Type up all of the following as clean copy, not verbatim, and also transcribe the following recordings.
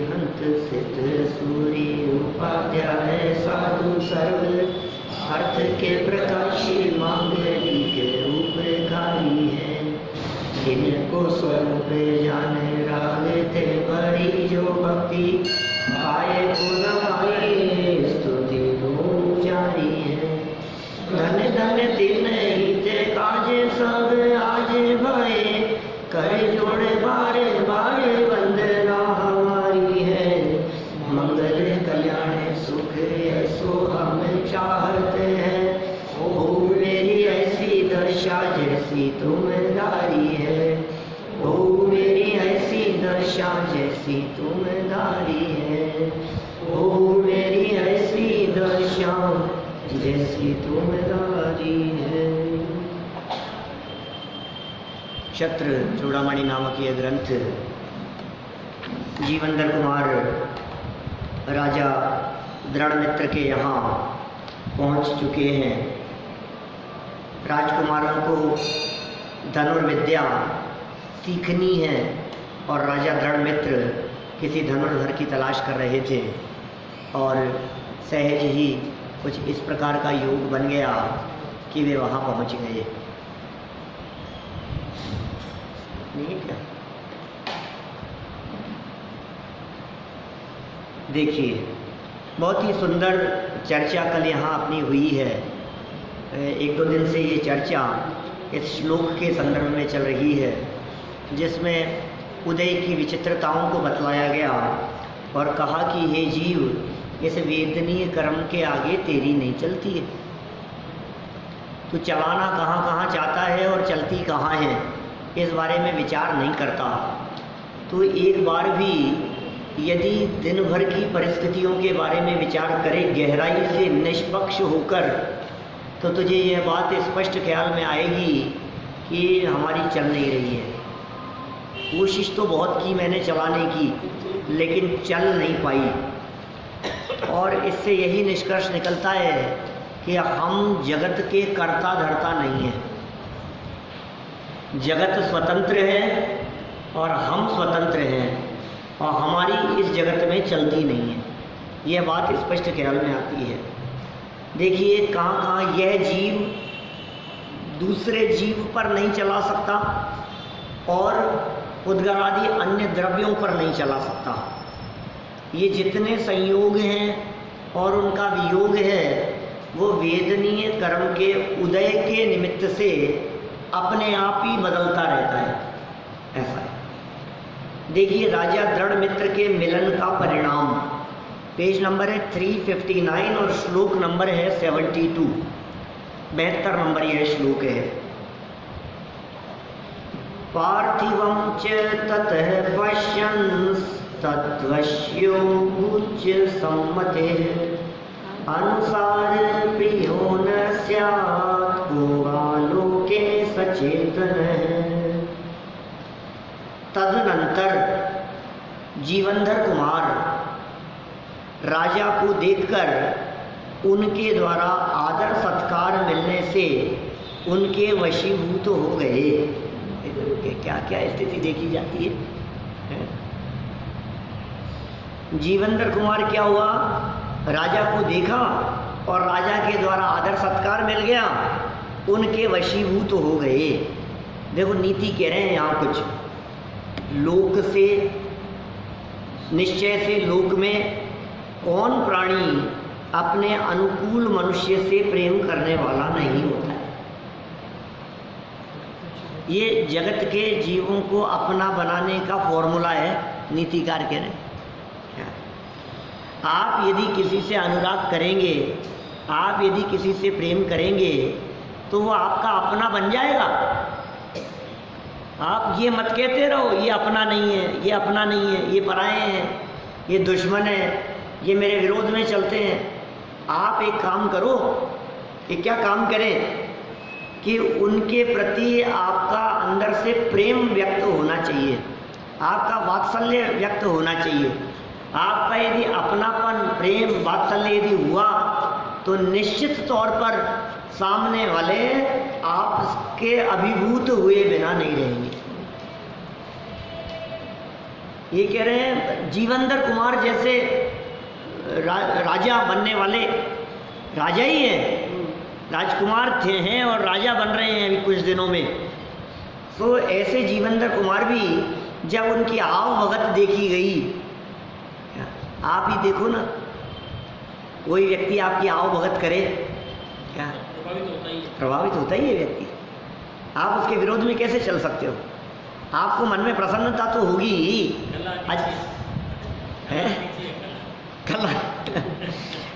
हंत सिद्ध सूर्य उपाध्याय साधु सर्व अर्थ के प्रकाशी मांगली के उपकारी है। जिनको स्वरूप जाने रागे थे बड़ी जो भक्ति आए पुनः आए स्तुति दो जारी है। धन धन दिन हिते काजे सब आज भय कर जोड़े बारे बारे वंदना हमारी है। मंगल कल्याण सुख ऐसो हम चाहते हैं। ओ मेरी ऐसी दशा जैसी तुमदारी है। ओ मेरी ऐसी दशा जैसी तुमदारी है। ओ मेरी ऐसी दशा जैसी तुमदारी है। क्षत्र चूड़ामणि नामक यह ग्रंथ जीवनधर कुमार राजा दृढ़मित्र के यहाँ पहुँच चुके हैं। राजकुमारों को धनुर्विद्या सीखनी है और राजा दृढ़मित्र किसी धनुर्धर की तलाश कर रहे थे और सहज ही कुछ इस प्रकार का योग बन गया कि वे वहाँ पहुँच गए। देखिए, बहुत ही सुंदर चर्चा कल यहाँ अपनी हुई है। एक दो दिन से ये चर्चा इस श्लोक के संदर्भ में चल रही है जिसमें उदय की विचित्रताओं को बतलाया गया और कहा कि हे जीव, इस वेदनीय कर्म के आगे तेरी नहीं चलती है। तू चलाना कहाँ कहाँ चाहता है और चलती कहाँ है, इस बारे में विचार नहीं करता। तो एक बार भी यदि दिन भर की परिस्थितियों के बारे में विचार करे गहराई से निष्पक्ष होकर, तो तुझे यह बात स्पष्ट ख्याल में आएगी कि हमारी चल नहीं रही है। कोशिश तो बहुत की मैंने चलाने की, लेकिन चल नहीं पाई। और इससे यही निष्कर्ष निकलता है कि हम जगत के कर्ता धर्ता नहीं हैं। जगत स्वतंत्र है और हम स्वतंत्र हैं और हमारी इस जगत में चलती नहीं है। यह बात स्पष्ट ख्याल में आती है। देखिए, कहाँ कहाँ यह जीव दूसरे जीव पर नहीं चला सकता और उद्गारादि अन्य द्रव्यों पर नहीं चला सकता। ये जितने संयोग हैं और उनका वियोग है वो वेदनीय कर्म के उदय के निमित्त से अपने आप ही बदलता रहता है। ऐसा है। देखिए, राजा दृढ़मित्र के मिलन का परिणाम, पेज नंबर है 359 और श्लोक नंबर है 72, 72 नंबर यह श्लोक है। पार्थिवं च ततः पश्यन् तद्वश्यो भुज्य सम्मते अनुसार प्रियो न स्यात् को आलोके सचेतन। तदनंतर जीवनधर कुमार राजा को देखकर उनके द्वारा आदर सत्कार मिलने से उनके वशीभूत हो गए। क्या क्या स्थिति देखी जाती है। जीवनधर कुमार क्या हुआ, राजा को देखा और राजा के द्वारा आदर सत्कार मिल गया, उनके वशीभूत हो गए। देखो, नीति कह रहे हैं यहाँ कुछ, लोक से निश्चय से लोक में कौन प्राणी अपने अनुकूल मनुष्य से प्रेम करने वाला नहीं होता है। ये जगत के जीवों को अपना बनाने का फॉर्मूला है, नीतिकार कह रहे हैं। आप यदि किसी से अनुराग करेंगे, आप यदि किसी से प्रेम करेंगे, तो वो आपका अपना बन जाएगा। आप ये मत कहते रहो ये अपना नहीं है, ये अपना नहीं है, ये पराये हैं, ये दुश्मन है, ये मेरे विरोध में चलते हैं। आप एक काम करो, कि क्या काम करें कि उनके प्रति आपका अंदर से प्रेम व्यक्त होना चाहिए, आपका वात्सल्य व्यक्त होना चाहिए। आपका यदि अपनापन प्रेम वात्सल्य यदि हुआ तो निश्चित तौर पर सामने वाले आपके अभिभूत हुए बिना नहीं रहेंगे। ये कह रहे हैं जीवंदर कुमार जैसे राजा बनने वाले, राजा ही हैं, राजकुमार थे हैं और राजा बन रहे हैं अभी कुछ दिनों में। तो ऐसे जीवंदर कुमार भी जब उनकी आव भगत देखी गई, आप ही देखो ना, कोई व्यक्ति आपकी आव भगत करे क्या प्रभावित होता ही है व्यक्ति। आप उसके विरोध में कैसे चल सकते हो? आपको मन में प्रसन्नता तो होगी ही। कला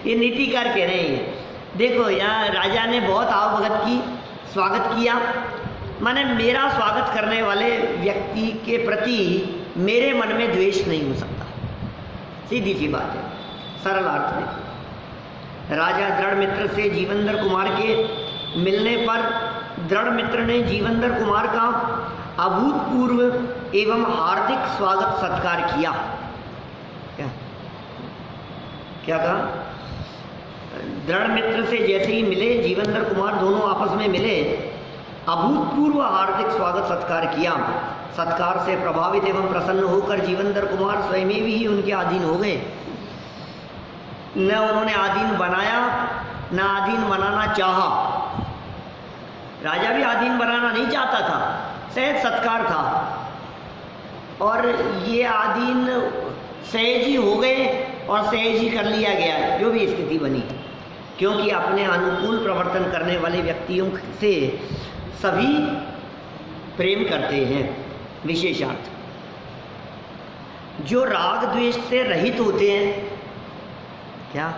ये नीतिकार कह रहे हैं। देखो यहाँ राजा ने बहुत आव भगत की, स्वागत किया, माने मेरा स्वागत करने वाले व्यक्ति के प्रति मेरे मन में द्वेष नहीं हो सकता। सीधी सी बात है, सरल अर्थ देखो। राजा दृढ़ मित्र से जीवंदर कुमार के मिलने पर दृढ़ मित्र ने जीवंदर कुमार का अभूतपूर्व एवं हार्दिक स्वागत सत्कार किया। क्या कहा? दृढ़ मित्र से जैसे ही मिले जीवंदर कुमार, दोनों आपस में मिले, अभूतपूर्व हार्दिक स्वागत सत्कार किया। सत्कार से प्रभावित एवं प्रसन्न होकर जीवंदर कुमार स्वयं भी उनके अधीन हो गए। न उन्होंने अधीन बनाया न अधीन बनाना चाहा। राजा भी अधीन बनाना नहीं चाहता था, सहज सत्कार था, और ये अधीन सहज ही हो गए और सहज ही कर लिया गया जो भी स्थिति बनी, क्योंकि अपने अनुकूल प्रवर्तन करने वाले व्यक्तियों से सभी प्रेम करते हैं। विशेषार्थ, जो राग द्वेष से रहित होते हैं, क्या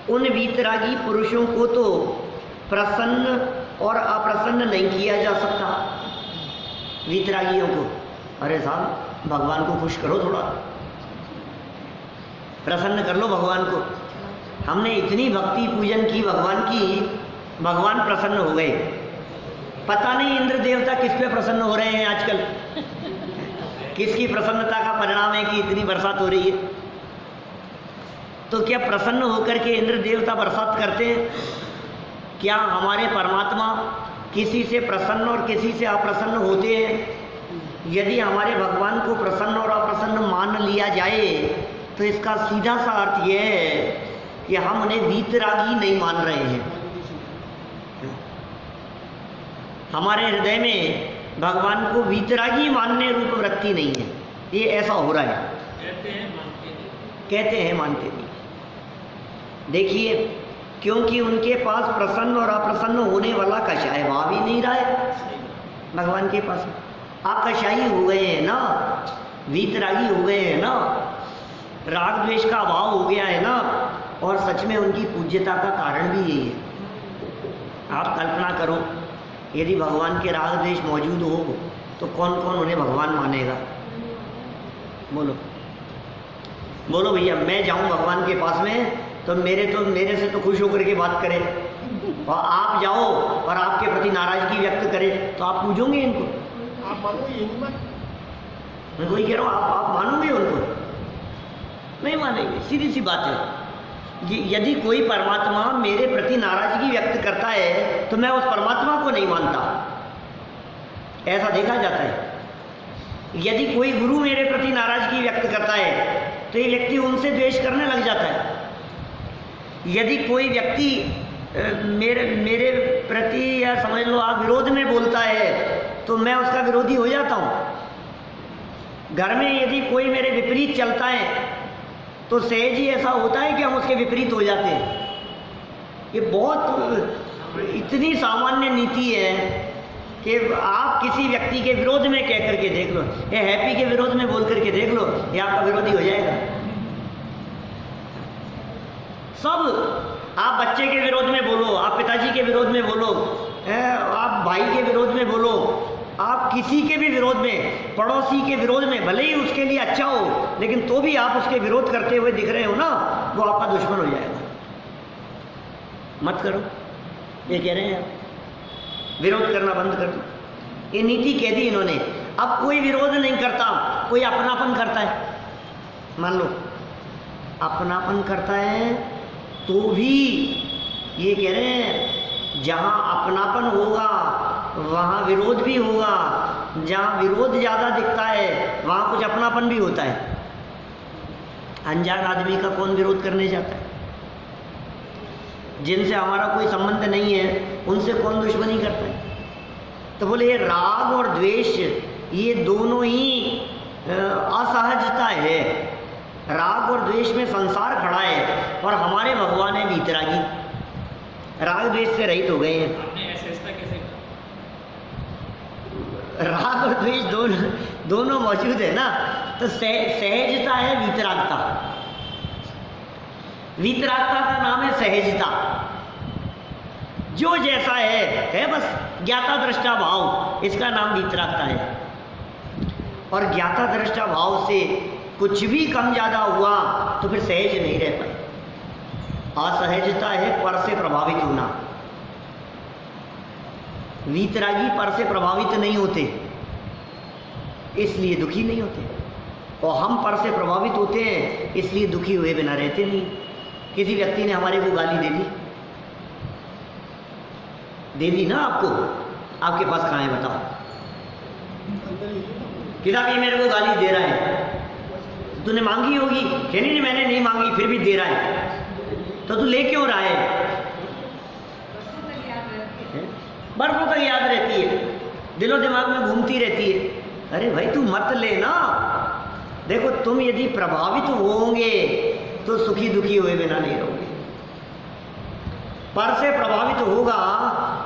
उन वीतरागी पुरुषों को तो प्रसन्न और अप्रसन्न नहीं किया जा सकता। वीतरागियों को, अरे साहब भगवान को खुश करो, थोड़ा प्रसन्न कर लो भगवान को। हमने इतनी भक्ति पूजन की भगवान की, भगवान प्रसन्न हो गए। पता नहीं इंद्र देवता किस पे प्रसन्न हो रहे हैं आजकल, किसकी प्रसन्नता का परिणाम है कि इतनी बरसात हो रही है। तो क्या प्रसन्न होकर के इंद्र देवता बरसात करते हैं? क्या हमारे परमात्मा किसी से प्रसन्न और किसी से अप्रसन्न होते हैं? यदि हमारे भगवान को प्रसन्न और अप्रसन्न मान लिया जाए तो इसका सीधा सा अर्थ यह है कि हम उन्हें वीतरागी नहीं मान रहे हैं। हमारे हृदय में भगवान को वीतरागी मानने रूप वृत्ति नहीं है। ये ऐसा हो रहा है, कहते हैं मानते नहीं। देखिए, क्योंकि उनके पास प्रसन्न और अप्रसन्न होने वाला कषाय भाव ही नहीं रहा है भगवान के पास। आप कषाई हो गए हैं ना, वीतरागी हो गए हैं ना, राग द्वेष का अभाव हो गया है ना, और सच में उनकी पूज्यता का कारण भी यही है। आप कल्पना करो, यदि भगवान के राग द्वेष मौजूद हो तो कौन कौन उन्हें भगवान मानेगा? बोलो बोलो भैया, मैं जाऊं भगवान के पास में तो मेरे से तो खुश होकर के बात करें, और आप जाओ और आपके प्रति नाराजगी व्यक्त करें तो आप पूजोगे इनको? आप मानोगे? मैं वही कह रहा हूँ, आप मानोगे उनको? नहीं मानेंगे। सीधी सी बात है। यदि कोई परमात्मा मेरे प्रति नाराजगी व्यक्त करता है तो मैं उस परमात्मा को नहीं मानता, ऐसा देखा जाता है। यदि कोई गुरु मेरे प्रति नाराजगी व्यक्त करता है तो ये व्यक्ति उनसे द्वेष करने लग जाता है। यदि कोई व्यक्ति मेरे प्रति, या समझ लो आप, विरोध में बोलता है तो मैं उसका विरोधी हो जाता हूँ। घर में यदि कोई मेरे विपरीत चलता है तो सहज ही ऐसा होता है कि हम उसके विपरीत हो जाते हैं। ये बहुत इतनी सामान्य नीति है कि आप किसी व्यक्ति के विरोध में कह करके देख लो, ये हैप्पी के विरोध में बोल करके देख लो, ये आपका विरोधी हो जाएगा। सब आप बच्चे के विरोध में बोलो, आप पिताजी के विरोध में बोलो, आप भाई के विरोध में बोलो, आप किसी के भी विरोध में, पड़ोसी के विरोध में, भले ही उसके लिए अच्छा हो लेकिन तो भी आप उसके विरोध करते हुए दिख रहे हो ना, वो आपका दुश्मन हो जाएगा। मत करो, ये कह रहे हैं आप, विरोध करना बंद कर दो। ये नीति कह दी इन्होंने। अब कोई विरोध नहीं करता, कोई अपनापन करता है, मान लो अपनापन करता है तो भी ये कह रहे हैं जहाँ अपनापन होगा वहाँ विरोध भी होगा, जहाँ विरोध ज़्यादा दिखता है वहाँ कुछ अपनापन भी होता है। अनजान आदमी का कौन विरोध करने जाता है? जिनसे हमारा कोई संबंध नहीं है उनसे कौन दुश्मनी करता है? तो बोले ये राग और द्वेष ये दोनों ही असहजता है। राग और द्वेष में संसार खड़ा है और हमारे भगवान है वीतरागी, राग द्वेष से रहित हो गए हैं। राग और द्वेष दोनों मौजूद है ना, तो सहजता है वीतरागता। वीतरागता का नाम है सहजता। जो जैसा है बस ज्ञाता दृष्टा भाव, इसका नाम वीतरागता है। और ज्ञाता दृष्टा भाव से कुछ भी कम ज़्यादा हुआ तो फिर सहज नहीं रह पाए। असहजता है पर से प्रभावित होना। वीतरागी पर से प्रभावित नहीं होते, इसलिए दुखी नहीं होते। और हम पर से प्रभावित होते हैं, इसलिए दुखी हुए बिना रहते नहीं। किसी व्यक्ति ने हमारे को गाली दे दी ना आपको, आपके पास कहाँ है बताओ? किताब ये मेरे को गाली दे रहा है, तूने मांगी होगी? नहीं मैंने नहीं मांगी, फिर भी दे रहा है, तो तू ले क्यों रहा है? बरसों तक याद रहती है, दिलो दिमाग में घूमती रहती है। अरे भाई तू मत लेना। देखो तुम यदि प्रभावित होंगे तो सुखी दुखी हुए बिना नहीं रहोगे। पर से प्रभावित होगा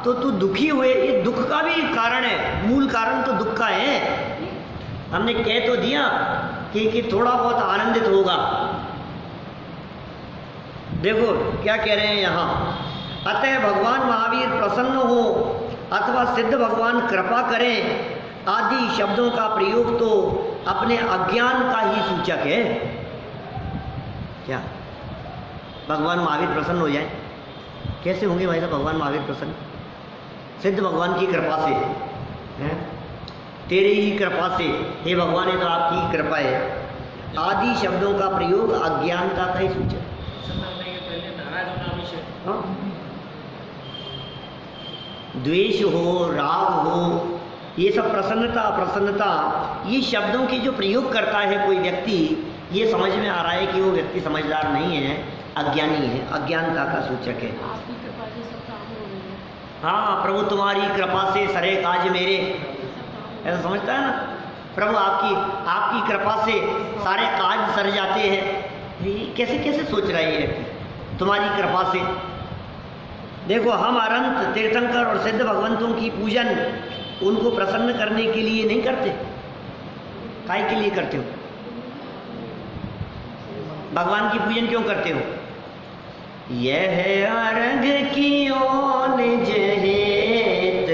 तो तू दुखी हुए, ये दुख का भी कारण है, मूल कारण तो दुख का है। हमने कह तो दिया कि थोड़ा बहुत आनंदित होगा। देखो क्या कह रहे हैं यहाँ, अतः भगवान महावीर प्रसन्न हो अथवा सिद्ध भगवान कृपा करें आदि शब्दों का प्रयोग तो अपने अज्ञान का ही सूचक है। क्या भगवान महावीर प्रसन्न हो जाए? कैसे होंगे भाई साहब भगवान महावीर प्रसन्न? सिद्ध भगवान की कृपा से हैं, तेरे ही कृपा से, हे भगवान ये तो आपकी कृपा है। आदि शब्दों का प्रयोग अज्ञानता का ही सूचक। हाँ, द्वेष हो, राग हो, ये सब प्रसन्नता अप्रसन्नता, ये शब्दों की जो प्रयोग करता है कोई व्यक्ति, ये समझ में आ रहा है कि वो व्यक्ति समझदार नहीं है, अज्ञानी है, अज्ञानता का सूचक है। हाँ, प्रभु तुम्हारी कृपा से सरे काज मेरे, ऐसा समझता है ना, प्रभु आपकी कृपा से सारे काज सर जाते हैं। ये कैसे कैसे सोच रहा है ये, तुम्हारी कृपा से। देखो हम अनंत तीर्थंकर और सिद्ध भगवंतों की पूजन उनको प्रसन्न करने के लिए नहीं करते। काय के लिए करते हो? भगवान की पूजन क्यों करते हो? यह अर्घ कियो निज हेत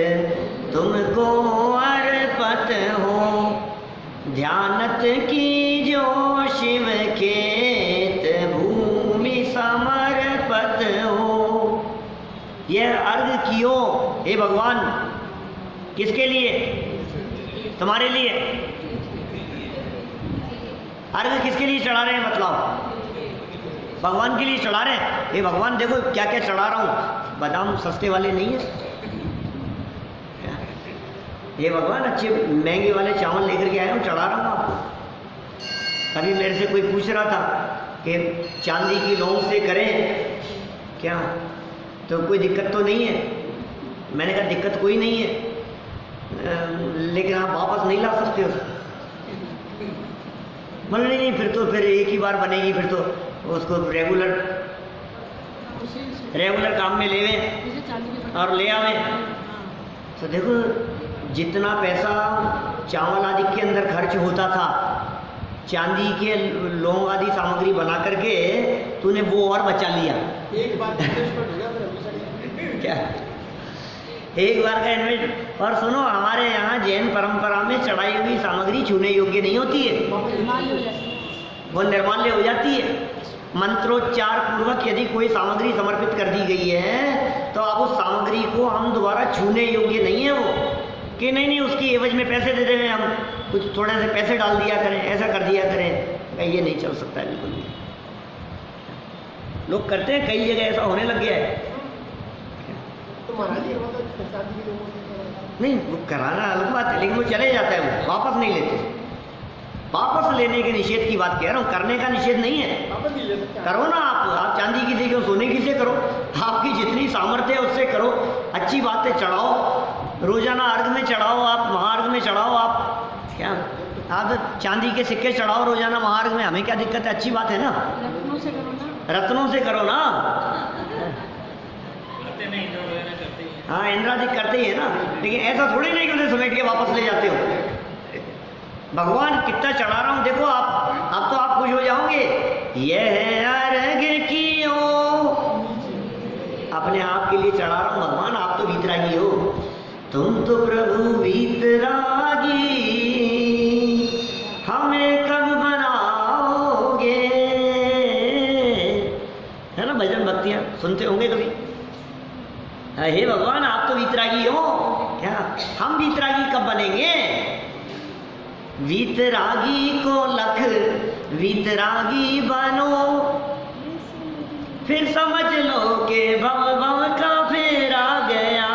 तुमको अर्पत हो, ध्यानत की जो शिव खेत भूमि समर्पत हो। यह अर्घ कियो हे भगवान, किसके लिए? तुम्हारे लिए। अर्घ किसके लिए चढ़ा रहे हैं मतलब? भगवान के लिए चढ़ा रहे हैं। हे भगवान देखो क्या क्या चढ़ा रहा हूँ, बादाम सस्ते वाले नहीं है। हे भगवान अच्छे महंगे वाले चावल लेकर के आया हूँ, चढ़ा रहा हूँ आपको। कभी मेरे से कोई पूछ रहा था कि चांदी की लौंग से करें क्या, तो कोई दिक्कत तो नहीं है? मैंने कहा दिक्कत कोई नहीं है, लेकिन आप वापस नहीं ला सकते हो। बोले नहीं फिर एक ही बार बनेगी, फिर तो उसको रेगुलर काम में लेवें और ले आवें। तो देखो जितना पैसा चावल आदि के अंदर खर्च होता था चांदी के लौंग आदि सामग्री बना करके, तूने वो और बचा लिया। एक बार क्या एक बार का इन्वेस्ट। और सुनो हमारे यहाँ जैन परंपरा में चढ़ाई हुई सामग्री छूने योग्य नहीं होती है, वो निर्माल्य हो जाती है। मंत्रोच्चार पूर्वक यदि कोई सामग्री समर्पित कर दी गई है तो अब उस सामग्री को हम दोबारा छूने योग्य नहीं है। वो कि नहीं उसकी एवज में पैसे दे दें, हम कुछ थोड़े से पैसे डाल दिया करें, ऐसा कर दिया करें। ये नहीं चल सकता है बिल्कुल भी। लोग करते हैं, कई जगह ऐसा होने लग गया है। तो महाराज नहीं, वो कराना अलग बात है, लेकिन वो चले जाता है, वो वापस नहीं लेते। वापस लेने के निषेध की बात कह रहा हूँ, करने का निषेध नहीं है। करो ना आप चांदी की से क्यों, सोने की से करो, आपकी जितनी सामर्थ्य है उससे करो। अच्छी बात है, चढ़ाओ, रोजाना अर्घ में चढ़ाओ, आप महार्घ में चढ़ाओ। आप क्या, आप तो चांदी के सिक्के चढ़ाओ रोजाना महार्घ में, हमें क्या दिक्कत है, अच्छी बात है ना। रत्नों से करो ना, रत्नों से करो ना। हाँ, इंद्रादिक करते ही है ना, लेकिन ऐसा थोड़ी नहीं कि उसे समेट के वापस ले जाते हो। भगवान कितना चढ़ा रहा हूँ देखो आप तो आप खुश हो जाओगे। यह अर्घ की ओ, अपने आप के लिए चढ़ा रहा हूँ भगवान, आप तो वीतरागी हो, तुम तो प्रभु वीतरागी, हमें कब बनाओगे, है ना। भजन भक्तियाँ सुनते होंगे कभी। हे भगवान, आप तो वीतरागी हो, क्या हम वीतरागी कब बनेंगे। वीतरागी को लख वीतरागी बनो, फिर समझ लो कि भव भव का फेरा गया।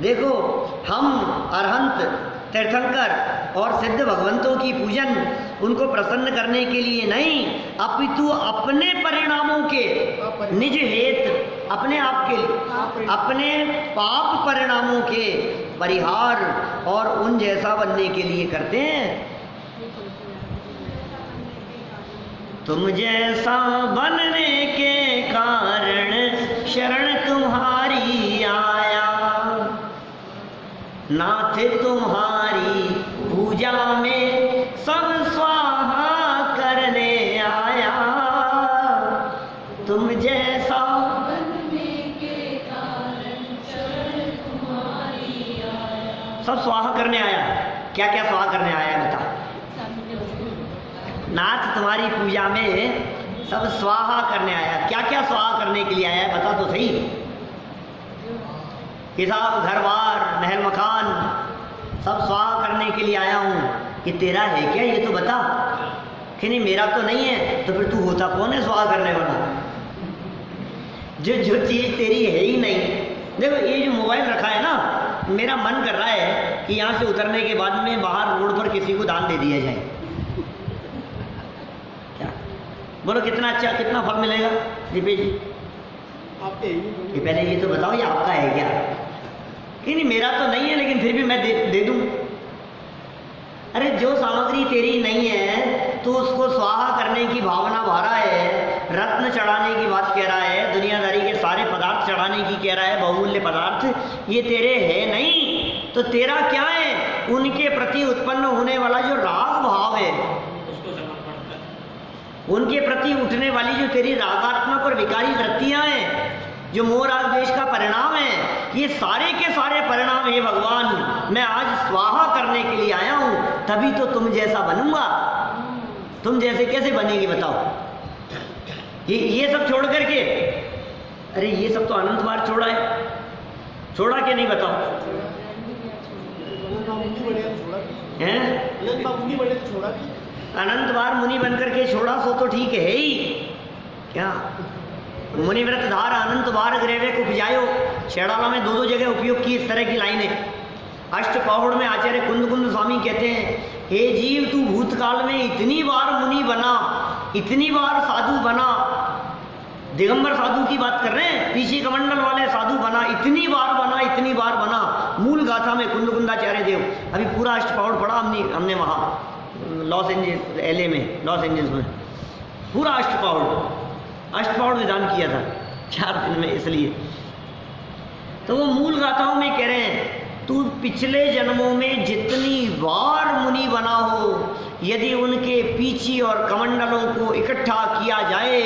देखो, हम अरहंत, तीर्थंकर और सिद्ध भगवंतों की पूजन उनको प्रसन्न करने के लिए नहीं, अपितु अपने परिणामों के निज हेत, अपने आप के लिए, अपने पाप परिणामों के परिहार और उन जैसा बनने के लिए करते हैं। तुम जैसा बनने के कारण शरण तुम्हारी आया, नाथ तुम्हारी पूजा में सब स्वाहा करने आया। तुम जैसा बनने के कारण शरण तुम्हारी आया, सब स्वाहा करने आया। क्या क्या स्वाहा करने आया बता। नाथ तुम्हारी पूजा में सब स्वाहा करने आया। क्या क्या स्वाहा करने के लिए आया बता तो सही। हिसाब, घर बार, महल मकान सब स्वाहा करने के लिए आया हूँ। कि तेरा है क्या, ये तो बता। कि नहीं, मेरा तो नहीं है। तो फिर तू होता कौन है स्वाहा करने वाला। जो चीज़ तेरी है ही नहीं। देखो, ये जो मोबाइल रखा है ना, मेरा मन कर रहा है कि यहाँ से उतरने के बाद में बाहर रोड पर किसी को दान दे दिया जाए। क्या बोलो, कितना अच्छा, कितना फल मिलेगा दीपेश जी। आपके ये पहले ये तो बताओ, ये आपका है क्या। कि नहीं, मेरा तो नहीं है, लेकिन फिर भी मैं दे दूं। अरे जो सामग्री तेरी नहीं है तो उसको स्वाहा करने की भावना भरा है। रत्न चढ़ाने की बात कह रहा है, दुनियादारी के सारे पदार्थ चढ़ाने की कह रहा है, बहुमूल्य पदार्थ ये तेरे है नहीं। तो तेरा क्या है, उनके प्रति उत्पन्न होने वाला जो राग भाव है, उनके प्रति उठने वाली जो तेरी रागात्मक और विकारी वृत्तियां हैं, जो मोह राग द्वेष का परिणाम है, ये सारे के सारे परिणाम है भगवान मैं आज स्वाहा करने के लिए आया हूं। तभी तो तुम जैसा बनूंगा। तुम जैसे कैसे बनेंगे बताओ। ये सब छोड़ करके, अरे ये सब तो अनंत बार छोड़ा है, छोड़ा के नहीं बताओ हैं। अनंत बार मुनि बनकर के छोड़ा सो तो ठीक है ही। क्या मुनिव्रत धार अनंत बार ग्रेवे को उपजायो, छेड़ाला में 2-2 जगह उपयोग की इस तरह की लाइनें। अष्टपौड़ में आचार्य कुंद स्वामी कहते हैं, हे जीव तू भूतकाल में इतनी बार मुनि बना, इतनी बार साधु बना। दिगंबर साधु की बात कर रहे हैं, पीछे कमंडल वाले साधु बना, इतनी बार बना, इतनी बार बना। मूल गाथा में कुंदाचार्य देव, अभी पूरा अष्टपौड़ पढ़ा हमने वहाँ लॉस एंजल्स, LA में, लॉस एंजल्स में पूरा अष्टपौड़ विधान किया था 4 दिन में। इसलिए तो वो मूल गाथाओं में कह रहे हैं, तू पिछले जन्मों में जितनी बार मुनि बना हो, यदि उनके पीछे और कमंडलों को इकट्ठा किया जाए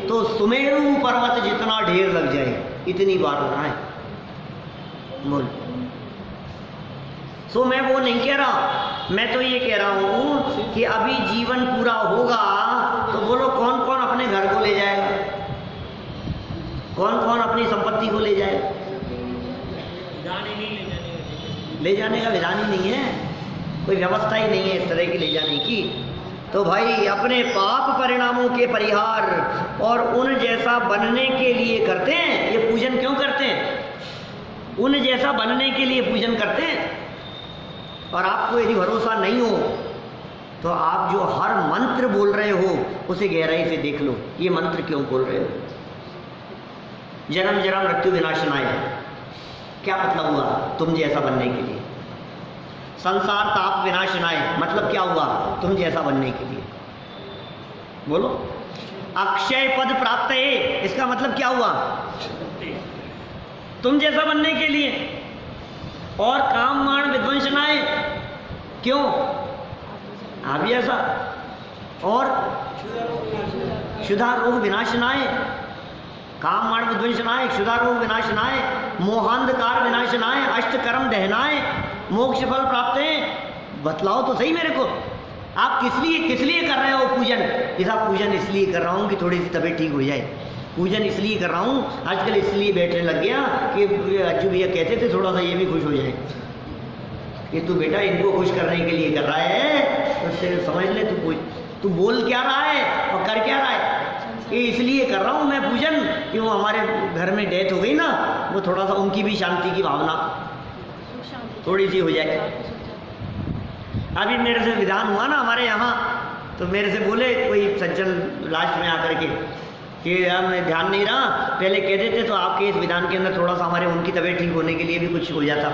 तो सुमेरु पर्वत जितना ढेर लग जाए, इतनी बार होना है। बोल। सो मैं वो नहीं कह रहा, मैं तो ये कह रहा हूँ कि अभी जीवन पूरा होगा तो बोलो कौन कौन अपने घर को ले जाएगा, कौन कौन अपनी संपत्ति को ले जाएगा। ले जाने का विधान ही नहीं है, कोई व्यवस्था ही नहीं है इस तरह की ले जाने की। तो भाई अपने पाप परिणामों के परिहार और उन जैसा बनने के लिए करते हैं। ये पूजन क्यों करते हैं? उन जैसा बनने के लिए पूजन करते हैं। और आपको यदि भरोसा नहीं हो तो आप जो हर मंत्र बोल रहे हो उसे गहराई से देख लो, ये मंत्र क्यों बोल रहे हो। जन्म जरा मृत्यु विनाशनाय, क्या मतलब हुआ? तुम जैसा बनने के लिए। संसार ताप विनाशनाय, मतलब क्या हुआ? तुम जैसा बनने के लिए। बोलो। अक्षय पद प्राप्त है, इसका मतलब क्या हुआ? तुम जैसा बनने के लिए। और काम मान विध्वंसनाय, क्यों? आप भी ऐसा। और क्षुधा रोग विनाशनाय, काम मान विध्वंसनाय, क्षुधा रोग विनाशनाय, मोहांधकार विनाशनाय, अष्टकर्म दहनाय, मोक्ष फल प्राप्त है। बतलाओ तो सही मेरे को, आप किस लिए कर रहे हो पूजन? इस आप पूजन इसलिए कर रहा हूँ कि थोड़ी सी तबीयत ठीक हो जाए। पूजन इसलिए कर रहा हूँ, आजकल इसलिए बैठने लग गया कि अज्जू भैया कहते थे थोड़ा सा ये भी खुश हो जाए कि तू बेटा इनको खुश करने के लिए कर रहा है, तो फिर समझ ले तू बोल क्या रहा है और कर क्या रहा है। ये इसलिए कर रहा हूँ मैं पूजन कि वो हमारे घर में डेथ हो गई ना, वो थोड़ा सा उनकी भी शांति की भावना थोड़ी सी हो जाए। अभी मेरे से विधान हुआ ना हमारे यहाँ, तो मेरे से बोले कोई सज्जन लास्ट में आकर के कि मैं ध्यान नहीं रहा, पहले कह देते तो आपके इस विधान के अंदर थोड़ा सा हमारे उनकी तबीयत ठीक होने के लिए भी कुछ हो जाता,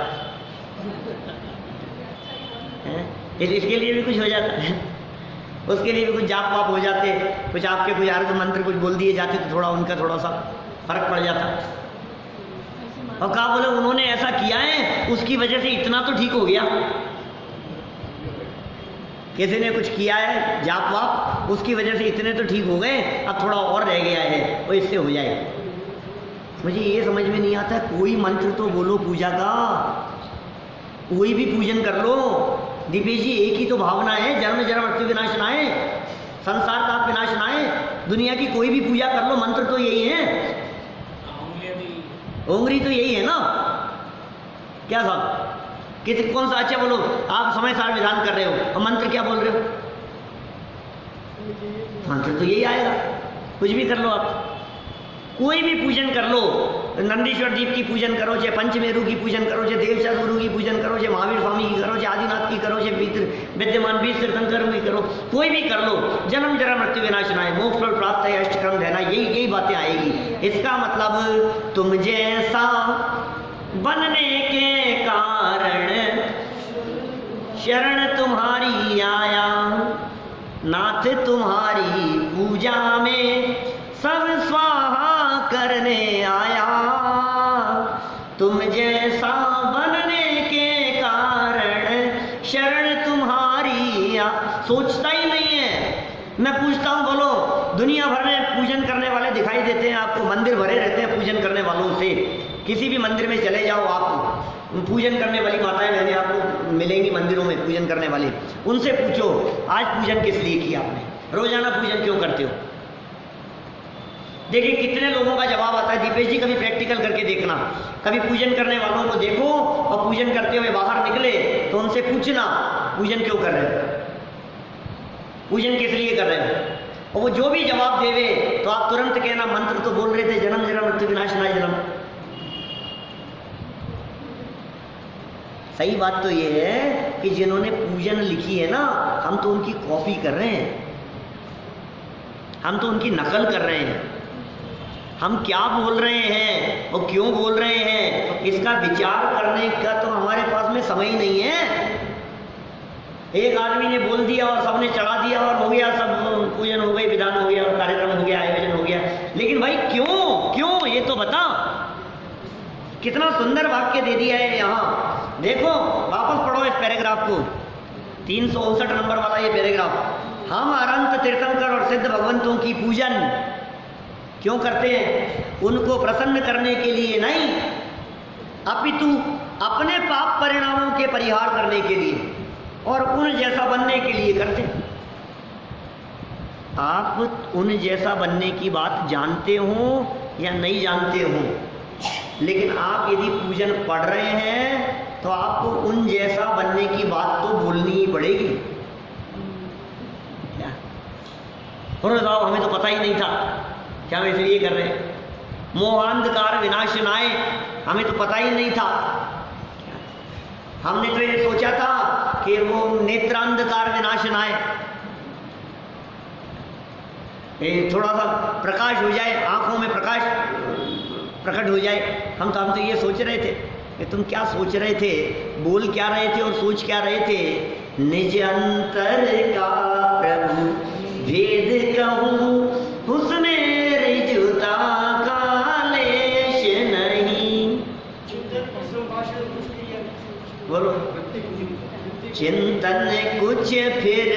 इसके लिए भी कुछ हो जाता है, उसके लिए भी कुछ जाप वाप हो जाते, कुछ आपके कुछ अर्घ मंत्र कुछ बोल दिए जाते तो थोड़ा उनका थोड़ा सा फर्क पड़ जाता। और कहा बोले उन्होंने ऐसा किया है उसकी वजह से इतना तो ठीक हो गया। किसी ने कुछ किया है जाप वाप, उसकी वजह से इतने तो ठीक हो गए, अब थोड़ा और रह गया है वो इससे हो जाए। मुझे ये समझ में नहीं आता, कोई मंत्र तो बोलो पूजा का, कोई भी पूजन कर लो। दीपेश जी एक ही तो भावना है, जन्म जन्म मृत्यु विनाशनाय, संसार ताप विनाशनाय। दुनिया की कोई भी पूजा कर लो, मंत्र तो यही है, उंगली तो यही है ना। क्या साहब किस कौन सा? अच्छा बोलो, आप समय सार विधान कर रहे हो और मंत्र क्या बोल रहे हो? मंत्र तो यही आएगा, कुछ भी कर लो आप, कोई भी पूजन कर लो, नंदीश्वर दीप की पूजन करो, चाहे पंचमेरु की पूजन करो, चाहे देवशा गुरु की पूजन करो, चाहे महावीर स्वामी की करो, चाहे आदिनाथ की करो, चाहे विद्यमान बीज तीर्थंकर की करो, कोई भी कर लो। जन्म जरा मृत्यु विनाशनाय, मोक्ष फल प्राप्त है, अष्टकर्म देना, यही बातें आएगी। इसका मतलब तुम जैसा बनने के कारण शरण तुम्हारी आया, नाथ तुम्हारी पूजा में सब स्वाहा करने आया। तुम जैसा बनने के कारण शरण तुम्हारी सोचता ही नहीं है। मैं पूछता हूँ, बोलो दुनिया भर में पूजन करने वाले दिखाई देते हैं आपको, मंदिर भरे रहते हैं पूजन करने वालों से। किसी भी मंदिर में चले जाओ आप, पूजन करने वाली माताएं बहनें आपको मिलेंगी मंदिरों में पूजन करने वाले, उनसे पूछो आज पूजन किस लिए किया आपने, रोजाना पूजन क्यों करते हो? देखिए कितने लोगों का जवाब आता है। दीपेश जी कभी प्रैक्टिकल करके देखना, कभी पूजन करने वालों को देखो और पूजन करते हुए बाहर निकले तो उनसे पूछना पूजन क्यों कर रहे हो, पूजन किस लिए कर रहे हो, और वो जो भी जवाब देवे तो आप तुरंत कहना मंत्र तो बोल रहे थे, जन्म जन्म मृत्यु विनाशनाय जन्म। सही बात तो ये है कि जिन्होंने पूजन लिखी है ना, हम तो उनकी कॉपी कर रहे हैं, हम तो उनकी नकल कर रहे हैं। हम क्या बोल रहे हैं और क्यों बोल रहे हैं इसका विचार करने का तो हमारे पास में समय ही नहीं है। एक आदमी ने बोल दिया और सबने चढ़ा दिया और हो गया, सब पूजन हो गई, विधान हो गया, कार्यक्रम हो गया, आयोजन हो गया। लेकिन भाई क्यों ये तो बता। कितना सुंदर वाक्य दे दिया है यहाँ, देखो वापस पढ़ो इस पैराग्राफ को, 359 नंबर वाला ये पैराग्राफ। हम अनंत तीर्थंकर और सिद्ध भगवंतों की पूजन क्यों करते हैं? उनको प्रसन्न करने के लिए नहीं, अपितु अपने पाप परिणामों के परिहार करने के लिए और उन जैसा बनने के लिए करते। आप उन जैसा बनने की बात जानते हो या नहीं जानते हो, लेकिन आप यदि पूजन पढ़ रहे हैं तो आपको उन जैसा बनने की बात तो बोलनी ही पड़ेगी। और बताओ हमें तो पता ही नहीं था, क्या हम इसलिए कर रहे हैं। मोहांधकार विनाशनाय, हमें तो पता ही नहीं था। हमने तो ये सोचा था कि वो नेत्रांधकार विनाशनाय, थोड़ा सा प्रकाश हो जाए, आंखों में प्रकाश प्रकट हो जाए। हम तो ये सोच रहे थे कि तुम क्या सोच रहे थे, बोल क्या रहे थे और सोच क्या रहे थे। निज अंतर का प्रभु भेद कहूँ, उसमें रिजुता का लेश नहीं। बोलो, चिंतन कुछ फिर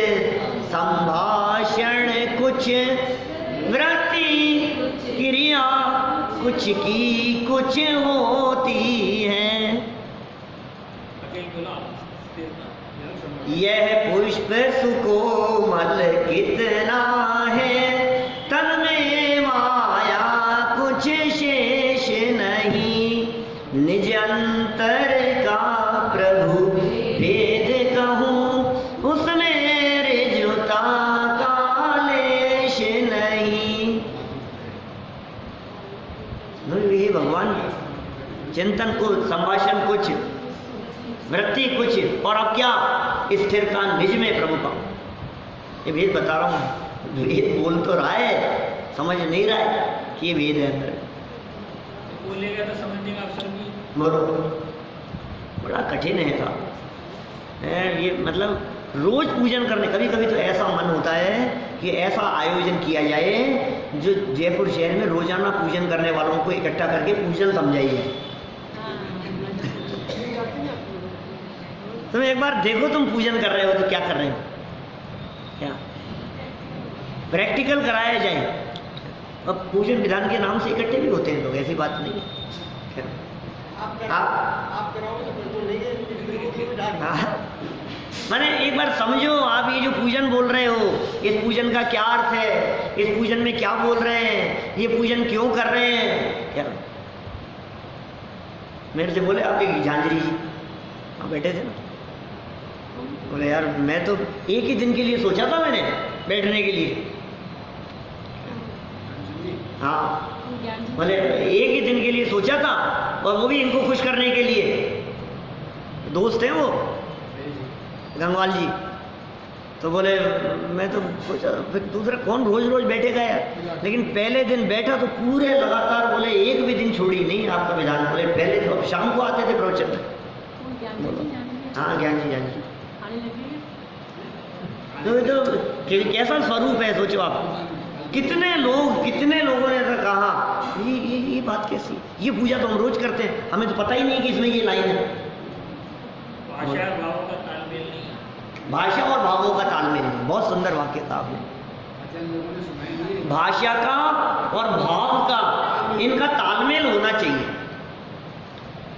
संभाषण कुछ, वृत्ति क्रिया कुछ की कुछ होती है। यह पुष्प सुकोमल कितना है, तन में माया कुछ शेष नहीं। निज अंतर का प्रभु भेद कहूँ, उसमें रिजुता का लेश नहीं। ये भगवान चिंतन कुछ, संभाषण कुछ, वृत्ति कुछ, और अब क्या, स्थिरता निज में प्रभु का। ये भेद बता रहा हूँ, भेद बोल तो रहा है, समझ नहीं रहा है कि ये भेद है अंदर। बोलेगा तो समझने का अवसर नहीं। बोलो, बड़ा कठिन है था ये, मतलब रोज पूजन करने। कभी कभी तो ऐसा मन होता है कि ऐसा आयोजन किया जाए जो जयपुर शहर में रोजाना पूजन करने वालों को इकट्ठा करके पूजन समझाइए। तुम एक बार देखो, तुम पूजन कर रहे हो तो क्या कर रहे हो, क्या प्रैक्टिकल कराया जाए। अब पूजन विधान के नाम से इकट्ठे भी होते हैं लोग, ऐसी बात नहीं है। मैंने एक बार समझो, आप ये जो पूजन बोल रहे हो, इस पूजन का क्या अर्थ है, इस पूजन में क्या बोल रहे हैं, ये पूजन क्यों कर रहे हैं। क्या मेरे से बोले, आप एक झांझरी जी आप बैठे थे ना, बोले यार मैं तो एक ही दिन के लिए सोचा था मैंने बैठने के लिए। हाँ, बोले एक ही दिन के लिए सोचा था, और वो भी इनको खुश करने के लिए। दोस्त हैं वो गंगवाल जी, तो बोले मैं तो सोचा, फिर दूसरा कौन रोज रोज बैठेगा यार। लेकिन पहले दिन बैठा तो पूरे लगातार, बोले एक भी दिन छोड़ी नहीं आपका विधान। बोले पहले तो, अब शाम को आते थे प्रवचन में। हाँ, ज्ञान जी तो कैसा स्वरूप है, सोचो आप। कितने लोगों ने ऐसा कहा, ये बात कैसी, ये पूजा तो हम रोज करते हैं, हमें तो पता ही नहीं कि इसमें ये लाइन है। भाषा और भावों का तालमेल नहीं। बहुत सुंदर वाक्य था आपने। भाषा का और भाव का, इनका तालमेल होना चाहिए।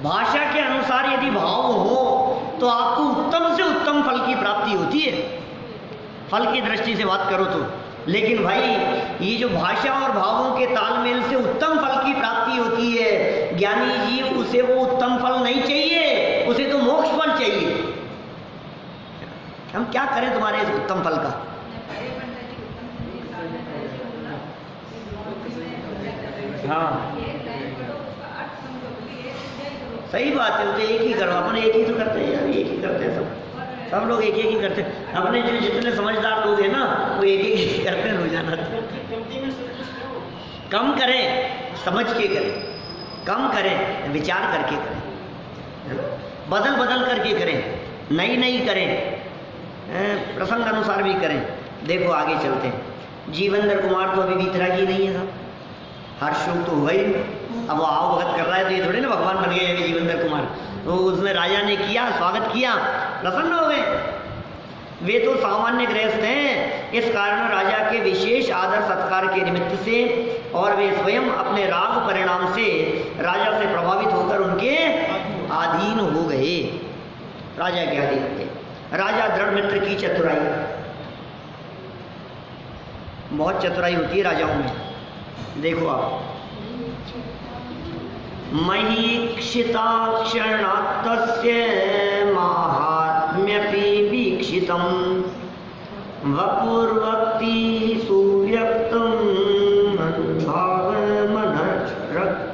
भाषा के अनुसार यदि भाव हो तो आपको उत्तम से उत्तम फल की प्राप्ति होती है, फल की दृष्टि से बात करो तो। लेकिन भाई ये जो भाषा और भावों के तालमेल से उत्तम फल की प्राप्ति होती है, ज्ञानी जी उसे वो उत्तम फल नहीं चाहिए, उसे तो मोक्ष फल चाहिए। हम क्या करें तुम्हारे इस उत्तम फल का। हाँ, सही बात है, तो एक ही करो, अपन एक ही तो करते हैं यार, एक ही करते हैं सब लोग एक ही करते हैं। अपने जो जितने समझदार लोग हैं ना, वो एक ही करते हैं रोजाना। कम करें, समझ के करें, कम करें, विचार करके करें, बदल बदल करके करें, नई करें, प्रसंग अनुसार भी करें। देखो आगे चलते हैं। जीवेंद्र कुमार तो अभी वीतरागी नहीं है साहब, हर्षोक तो हुआ ही। अब वो आओ भगत कर रहा है तो ये थोड़ी ना भगवान बन गए जीवेंद्र कुमार। तो उसने राजा ने किया, स्वागत किया, प्रसन्न हो गए। वे तो सामान्य गृहस्थ हैं, इस कारण राजा के विशेष आदर सत्कार के निमित्त से और वे स्वयं अपने राग परिणाम से राजा से प्रभावित होकर उनके अधीन हो गए, राजा के अधीन हो गए। राजा दृढ़ मित्र की चतुराई, बहुत चतुराई होती है राजाओं में। देखो आप, महीक्षिताक्षणात्तस्य माहात्म्यपि वीक्षितं वपुर्वक्ति सुव्यक्तं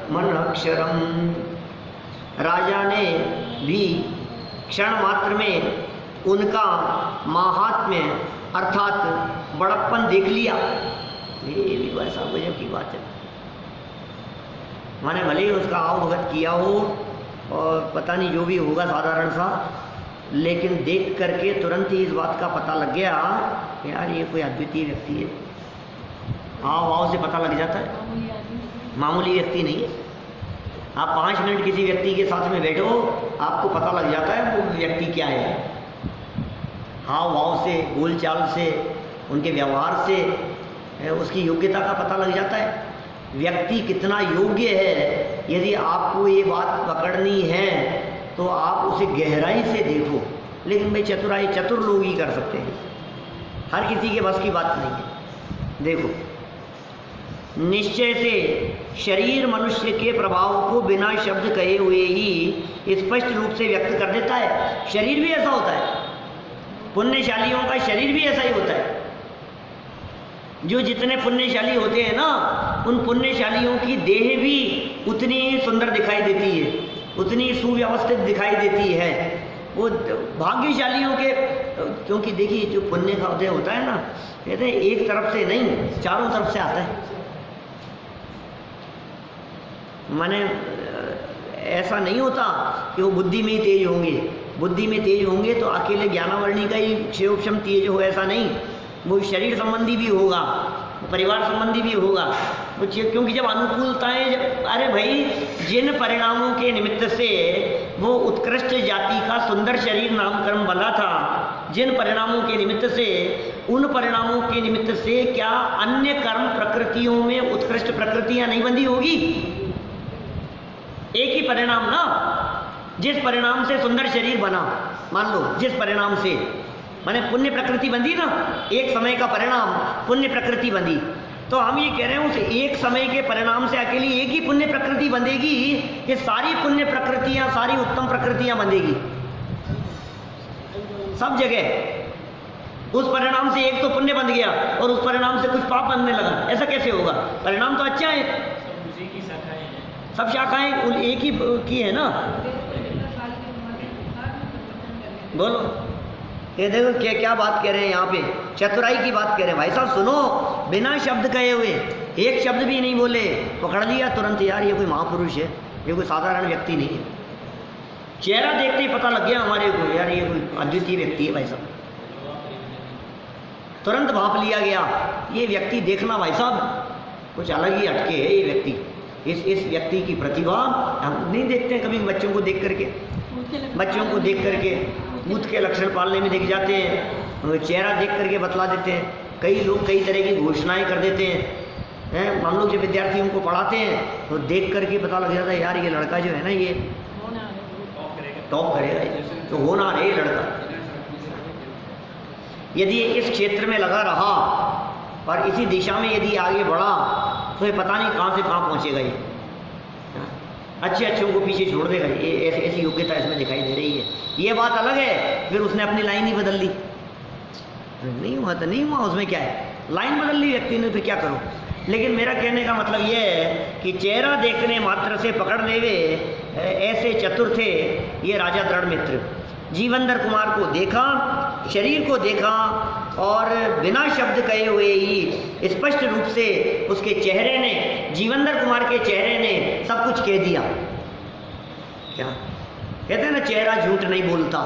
भावमनक्षरम् राजा ने भी क्षण मात्र में उनका माहात्म्य अर्थात बड़प्पन देख लिया। ये भी बड़ा सा गजब की बात है। मैंने भले ही उसका आवभगत किया हो और पता नहीं जो भी होगा साधारण सा, लेकिन देख करके तुरंत ही इस बात का पता लग गया कि यार ये कोई अद्वितीय व्यक्ति है। हाव भाव से पता लग जाता है, मामूली व्यक्ति नहीं है। आप 5 मिनट किसी व्यक्ति के साथ में बैठो, आपको पता लग जाता है वो व्यक्ति क्या है। हाव भाव से, बोलचाल से, उनके व्यवहार से उसकी योग्यता का पता लग जाता है। व्यक्ति कितना योग्य है, यदि आपको ये बात पकड़नी है तो आप उसे गहराई से देखो। लेकिन भाई चतुराई चतुर लोग ही कर सकते हैं, हर किसी के बस की बात नहीं है। देखो, निश्चय से शरीर मनुष्य के प्रभाव को बिना शब्द कहे हुए ही स्पष्ट रूप से व्यक्त कर देता है। शरीर भी ऐसा होता है, पुण्यशालियों का शरीर भी ऐसा ही होता है। जो जितने पुण्यशाली होते हैं ना, उन पुण्यशालियों की देह भी उतनी ही सुंदर दिखाई देती है, उतनी सुव्यवस्थित दिखाई देती है। वो भाग्यशालियों के, क्योंकि देखिए जो पुण्य का उदय होता है ना, कहते हैं एक तरफ से नहीं, चारों तरफ से आता है। माने ऐसा नहीं होता कि वो बुद्धि में ही तेज होंगे। बुद्धि में तेज होंगे तो अकेले ज्ञानावर्णी का ही क्षेपक्षम तेज हो, ऐसा नहीं। वो शरीर संबंधी भी होगा, परिवार संबंधी भी होगा। वो क्योंकि जब अनुकूलताएं, जब अरे भाई जिन परिणामों के निमित्त से वो उत्कृष्ट जाति का सुंदर शरीर नामकरण बना था, जिन परिणामों के निमित्त से, उन परिणामों के निमित्त से क्या अन्य कर्म प्रकृतियों में उत्कृष्ट प्रकृतियां नहीं बंधी होगी? एक ही परिणाम ना, जिस परिणाम से सुंदर शरीर बना, मान लो जिस परिणाम से, माने पुण्य प्रकृति बंधी ना, एक समय का परिणाम पुण्य प्रकृति बंधी। तो हम ये कह रहे हैं उस एक समय के परिणाम से अकेली एक ही पुण्य प्रकृति बंधेगी कि सारी पुण्य प्रकृतियां, सारी उत्तम प्रकृतियां बंधेगी सब जगह? उस परिणाम से एक तो पुण्य बंध गया और उस परिणाम से कुछ पाप बनने लगा, ऐसा कैसे होगा? परिणाम तो अच्छा है, सब शाखाएं एक ही की है ना। बोलो, ये देखो क्या बात कह रहे हैं यहाँ पे, चतुराई की बात कह रहे हैं। भाई साहब सुनो, बिना शब्द कहे हुए, एक शब्द भी नहीं बोले, पकड़ लिया तुरंत, यार ये कोई महापुरुष है, ये कोई साधारण व्यक्ति नहीं है। चेहरा देखते ही पता लग गया हमारे को, यार ये कोई अद्वितीय व्यक्ति है। भाई साहब तुरंत भाप लिया गया, ये व्यक्ति देखना भाई साहब कुछ अलग ही हटके है। ये व्यक्ति, इस व्यक्ति की प्रतिभा हम नहीं देखते हैं कभी। बच्चों को देख करके, बच्चों को देख करके भूत के लक्षण पालने में दिख जाते हैं, चेहरा देख करके बतला देते हैं। कई लोग कई तरह की घोषणाएं कर देते हैं। हम लोग जब विद्यार्थियों को पढ़ाते हैं तो देख करके पता लग जाता है, यार ये लड़का जो है ना, ये टॉप करेगा, तो होनहार है ये लड़का। यदि इस क्षेत्र में लगा रहा और इसी दिशा में यदि आगे बढ़ा तो ये पता नहीं कहाँ से कहाँ पहुँचेगा। ये अच्छे अच्छों को पीछे छोड़ देगा। ये ऐसी योग्यता इसमें दिखाई दे रही है। ये बात अलग है, फिर उसने अपनी लाइन ही बदल ली। नहीं हुआ तो नहीं हुआ, उसमें क्या है, लाइन बदल ली व्यक्ति ने, तो क्या करो। लेकिन मेरा कहने का मतलब ये है कि चेहरा देखने मात्र से पकड़ लेवे ऐसे चतुर थे ये राजा दृढ़मित्र। जीवंदर कुमार को देखा, शरीर को देखा और बिना शब्द कहे हुए ही स्पष्ट रूप से उसके चेहरे ने, जीवंदर कुमार के चेहरे ने सब कुछ कह दिया। क्या कहते हैं ना, चेहरा झूठ नहीं बोलता,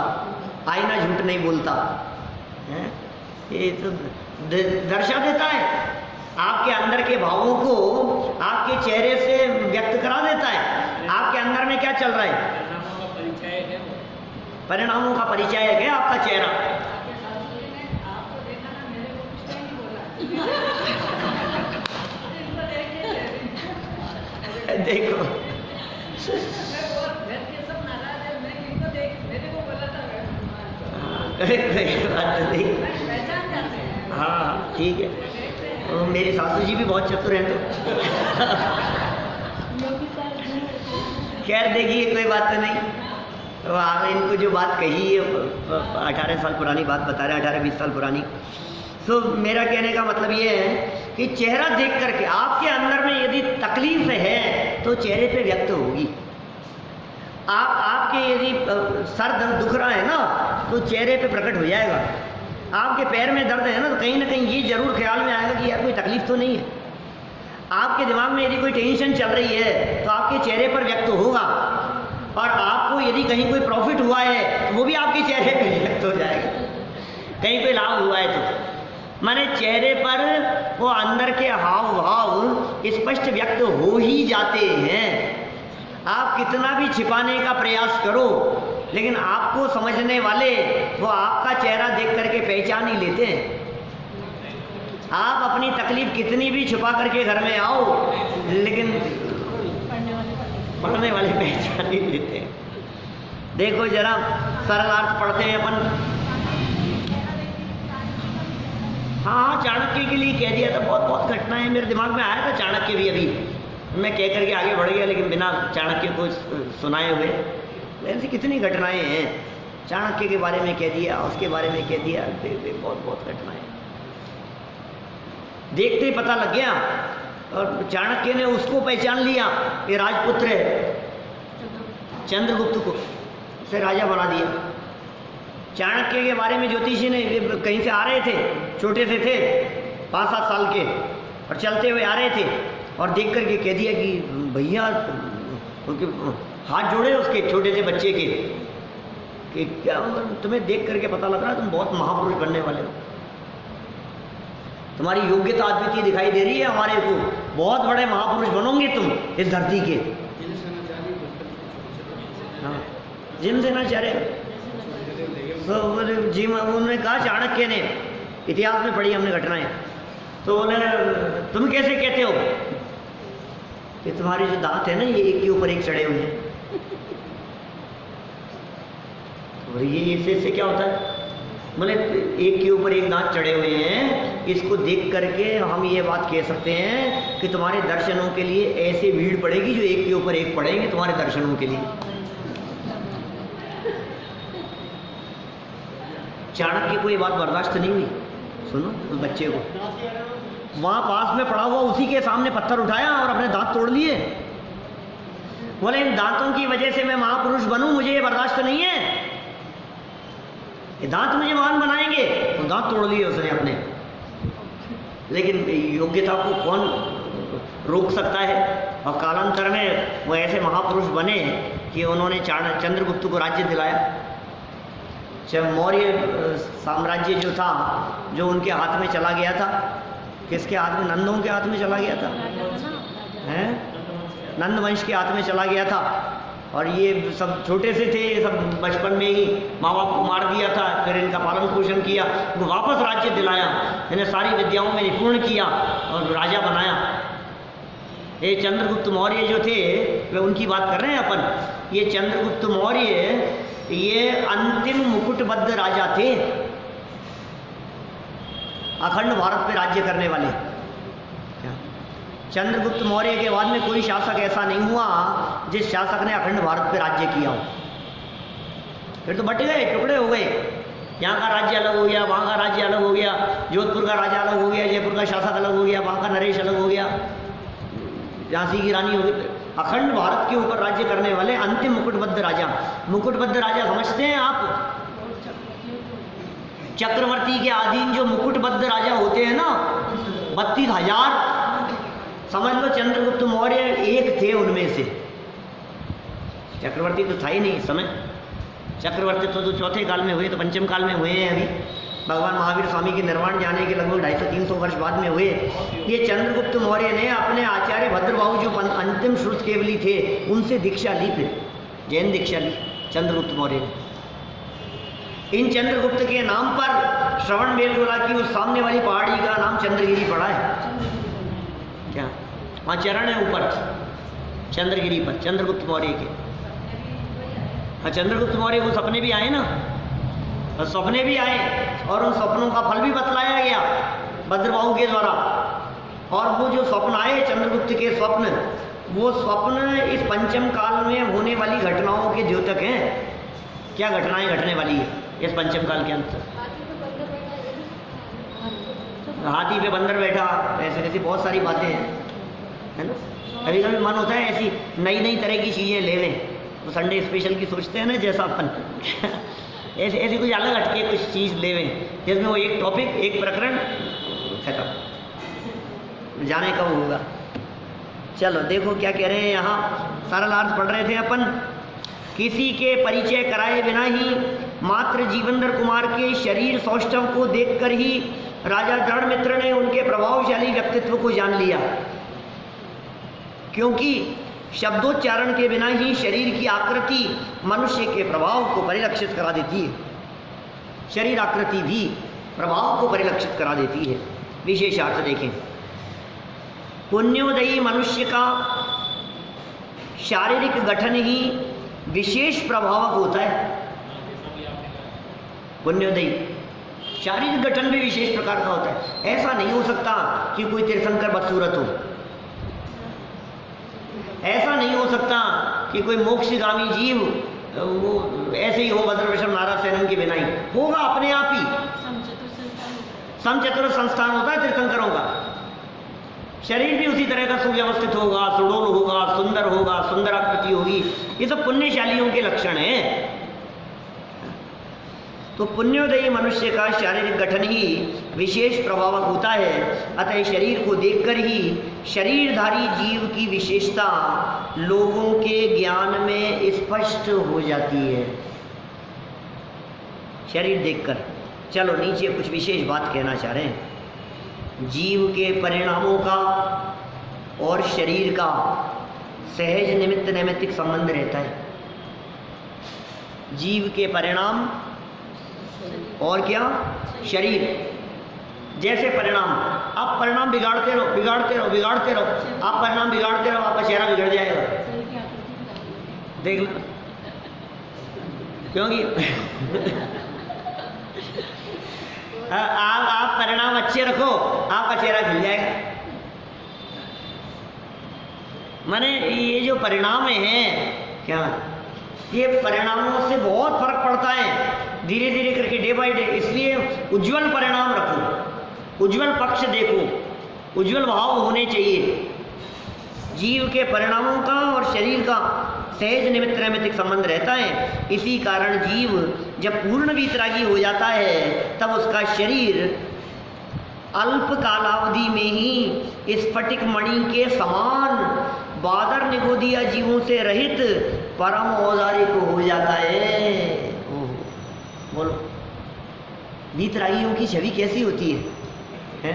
आईना झूठ नहीं बोलता है? ये तो दर्शा देता है, आपके अंदर के भावों को आपके चेहरे से व्यक्त करा देता है। आपके अंदर में क्या चल रहा है, परिणामों का परिचय है क्या आपका चेहरा? देखो हाँ ठीक है, तो मेरी सासू जी भी बहुत चतुर हैं तो खैर देखिए कोई बात तो नहीं। तो इनको जो बात कही है 18 साल पुरानी बात बता रहे हैं, 18-20 साल पुरानी। तो मेरा कहने का मतलब ये है कि चेहरा देख करके आपके अंदर में यदि तकलीफ है तो चेहरे पे व्यक्त होगी। आपके यदि सर दर्द दुख रहा है ना तो चेहरे पे प्रकट हो जाएगा। आपके पैर में दर्द है ना तो कहीं ना कहीं ये जरूर ख्याल में आएगा कि यार कोई तकलीफ तो नहीं है। आपके दिमाग में यदि कोई टेंशन चल रही है तो आपके चेहरे पर व्यक्त होगा, और आपको यदि कहीं कोई प्रॉफिट हुआ है तो वो भी आपके चेहरे पे व्यक्त हो जाएगा, कहीं पे लाभ हुआ है तो। माने चेहरे पर वो अंदर के हाव भाव स्पष्ट व्यक्त हो ही जाते हैं। आप कितना भी छिपाने का प्रयास करो, लेकिन आपको समझने वाले वो आपका चेहरा देख करके पहचान ही लेते हैं। आप अपनी तकलीफ कितनी भी छुपा करके घर में आओ, लेकिन पढ़ने वाले पहचान ही लेते हैं। देखो जरा सरल अर्थ पढ़ते हैं अपन। हाँ, चाणक्य के लिए कह दिया था, बहुत घटनाएं मेरे दिमाग में आया था चाणक्य भी, अभी मैं कह करके आगे बढ़ गया, लेकिन बिना चाणक्य को सुनाए हुए। ऐसी कितनी घटनाएं हैं, चाणक्य के बारे में कह दिया, उसके बारे में कह दिया, बहुत घटनाएं देखते ही पता लग गया। और चाणक्य ने उसको पहचान लिया, ये राजपुत्र है, चंद्रगुप्त को उसे राजा बना दिया। चाणक्य के बारे में ज्योतिषी ने, कहीं से आ रहे थे, छोटे से थे 5-7 साल के, और चलते हुए आ रहे थे, और देख करके कह दिया कि भैया, उनके हाथ जोड़े उसके छोटे से बच्चे के, कि क्या तुम्हें देख करके पता लग रहा है तुम बहुत महापुरुष बनने वाले हो, तुम्हारी योग्यता अद्वितीय दिखाई दे रही है हमारे को, बहुत बड़े महापुरुष बनोगे तुम इस धरती के। हाँ, जिन से ना चारे तो जी, उन्होंने कहा चाणक्य ने, इतिहास में पढ़ी हमने घटनाएं, तो बोले तुम कैसे कहते हो कि तुम्हारे जो दांत है ना ये एक के ऊपर एक चढ़े हुए हैं। और ये इससे क्या होता है? बोले एक के ऊपर एक दांत चढ़े हुए हैं, इसको देख करके हम ये बात कह सकते हैं कि तुम्हारे दर्शनों के लिए ऐसे भीड़ पड़ेगी जो एक के ऊपर एक पड़ेंगे तुम्हारे दर्शनों के लिए। चाणक्य को ये बात बर्दाश्त नहीं हुई। सुनो, उस बच्चे को वहां पास में पड़ा हुआ उसी के सामने पत्थर उठाया और अपने दांत तोड़ लिए। बोले इन दांतों की वजह से मैं महापुरुष बनूं, मुझे ये बर्दाश्त नहीं है, ये दांत मुझे महान बनाएंगे। तो दांत तोड़ लिए उसने अपने। लेकिन योग्यता को कौन रोक सकता है? और कालांतर में वो ऐसे महापुरुष बने कि उन्होंने चंद्रगुप्त को राज्य दिलाया। जब मौर्य साम्राज्य जो था, जो उनके हाथ में चला गया था, किसके हाथ में? नंदों के हाथ में चला गया था, हैं? नंद वंश के हाथ में चला गया था। और ये सब छोटे से थे, सब बचपन में ही माँ बाप को मार दिया था, फिर इनका पालन पोषण किया, तो वापस राज्य दिलाया, इन्हें सारी विद्याओं में निपुण किया और राजा बनाया। ये चंद्रगुप्त मौर्य जो थे, वे उनकी बात कर रहे हैं अपन। ये चंद्रगुप्त मौर्य ये अंतिम मुकुटबद्ध राजा थे, अखंड भारत पे राज्य करने वाले। चंद्रगुप्त मौर्य के बाद में कोई शासक ऐसा नहीं हुआ जिस शासक ने अखंड भारत पे राज्य किया हो। फिर तो बट गए, टुकड़े हो गए, यहाँ का राज्य अलग हो गया, वहाँ का राज्य अलग हो गया, जोधपुर का राजा अलग हो गया, जयपुर का शासक अलग हो गया, वहाँ का नरेश अलग हो गया, झांसी की रानी हो गई। अखंड भारत के ऊपर राज्य करने वाले अंतिम मुकुटबद्ध राजा। मुकुटबद्ध राजा समझते हैं आप? चक्रवर्ती के अधीन जो मुकुटबद्ध राजा होते हैं ना, 32,000, समझ लो चंद्रगुप्त मौर्य एक थे उनमें से। चक्रवर्ती तो था ही नहीं इस समय। चक्रवर्ती तो चौथे काल में हुए, तो पंचम काल में हुए हैं। अभी भगवान महावीर स्वामी के निर्वाण जाने के लगभग 250-300 वर्ष बाद में हुए। ये चंद्रगुप्त मौर्य ने अपने आचार्य भद्रबाहु जो अंतिम श्रुत केवली थे, उनसे दीक्षा ली, फिर जैन दीक्षा ली वंशचंद्रगुप्त मौर्य ने। इन चंद्रगुप्त के नाम पर श्रवण बेलगोला की उस सामने वाली पहाड़ी का नाम चंद्रगिरी पड़ा है। क्या वहाँ चरण है ऊपर चंद्रगिरी पर चंद्रगुप्त मौर्य के। हाँ, चंद्रगुप्त मौर्य को सपने भी आए ना, और सपने भी आए और उन सपनों का फल भी बतलाया गया भद्रबाहु के द्वारा। और वो जो स्वप्न आए चंद्रगुप्त के स्वप्न, वो स्वप्न इस पंचम काल में होने वाली घटनाओं के द्योतक हैं। क्या घटनाएं घटने वाली है इस पंचम काल के अंत? हाथी पे बंदर बैठा, ऐसे ऐसी बहुत सारी बातें हैं, है ना। कभी कभी मन होता है ऐसी नई नई तरह की चीज़ें ले लें, वो संडे स्पेशल की सोचते हैं ना जैसा अपन ऐसे ऐसे कुछ अलग हटके कुछ चीज़ लेवें जिसमें वो एक टॉपिक एक प्रकरण खत्म, जाने कब होगा। चलो देखो क्या कह रहे हैं यहाँ, सरल अर्थ पढ़ रहे थे अपन। किसी के परिचय कराए बिना ही मात्र जीवेंद्र कुमार के शरीर सौष्ठव को देखकर ही राजा दृढ़मित्र ने उनके प्रभावशाली व्यक्तित्व को जान लिया, क्योंकि शब्दोच्चारण के बिना ही शरीर की आकृति मनुष्य के प्रभाव को परिलक्षित करा देती है। शरीर आकृति भी प्रभाव को परिलक्षित करा देती है। विशेषार्थ देखें, पुण्योदयी मनुष्य का शारीरिक गठन ही विशेष प्रभावक होता है। पुण्योदयी शारीरिक गठन भी विशेष प्रकार का होता है। ऐसा नहीं हो सकता कि कोई तीर्थंकर बदसूरत हो, ऐसा नहीं हो सकता कि कोई मोक्षगामी जीव वो ऐसे ही हो वज्रवृषभ नारद सेनन के बिना ही होगा, अपने आप ही समचतुर संस्थान होता है तीर्थंकरों का। शरीर भी उसी तरह का सुव्यवस्थित होगा, सुडोल होगा, सुंदर आकृति होगी। ये सब पुण्यशालियों के लक्षण हैं। तो पुण्योदयी मनुष्य का शारीरिक गठन ही विशेष प्रभावक होता है। अतः शरीर को देखकर ही शरीरधारी जीव की विशेषता लोगों के ज्ञान में स्पष्ट हो जाती है। शरीर देखकर। चलो नीचे कुछ विशेष बात कहना चाह रहे हैं। जीव के परिणामों का और शरीर का सहज निमित्त नैमित्तिक संबंध रहता है। जीव के परिणाम और क्या शरीर, जैसे परिणाम, आप परिणाम बिगाड़ते रहो आप परिणाम बिगाड़ते रहो, आपका चेहरा बिगड़ जाएगा। देख लो, क्योंकि आप परिणाम अच्छे रखो, आपका चेहरा खिल जाएगा। माने ये जो परिणाम हैं क्या, ये परिणामों से बहुत फर्क पड़ता है धीरे धीरे करके, डे बाय डे। इसलिए उज्जवल परिणाम रखो, उज्जवल पक्ष देखो, उज्जवल भाव होने चाहिए। जीव के परिणामों का और शरीर का सहज निमित्त नैमित्तिक संबंध रहता है। इसी कारण जीव जब पूर्ण वीतरागी हो जाता है तब उसका शरीर अल्प कालावधि में ही स्फटिक मणि के समान बादर निगोदिया जीवों से रहित परम औदारिक हो जाता है। बोलो, वीतरागियों की छवि कैसी होती है?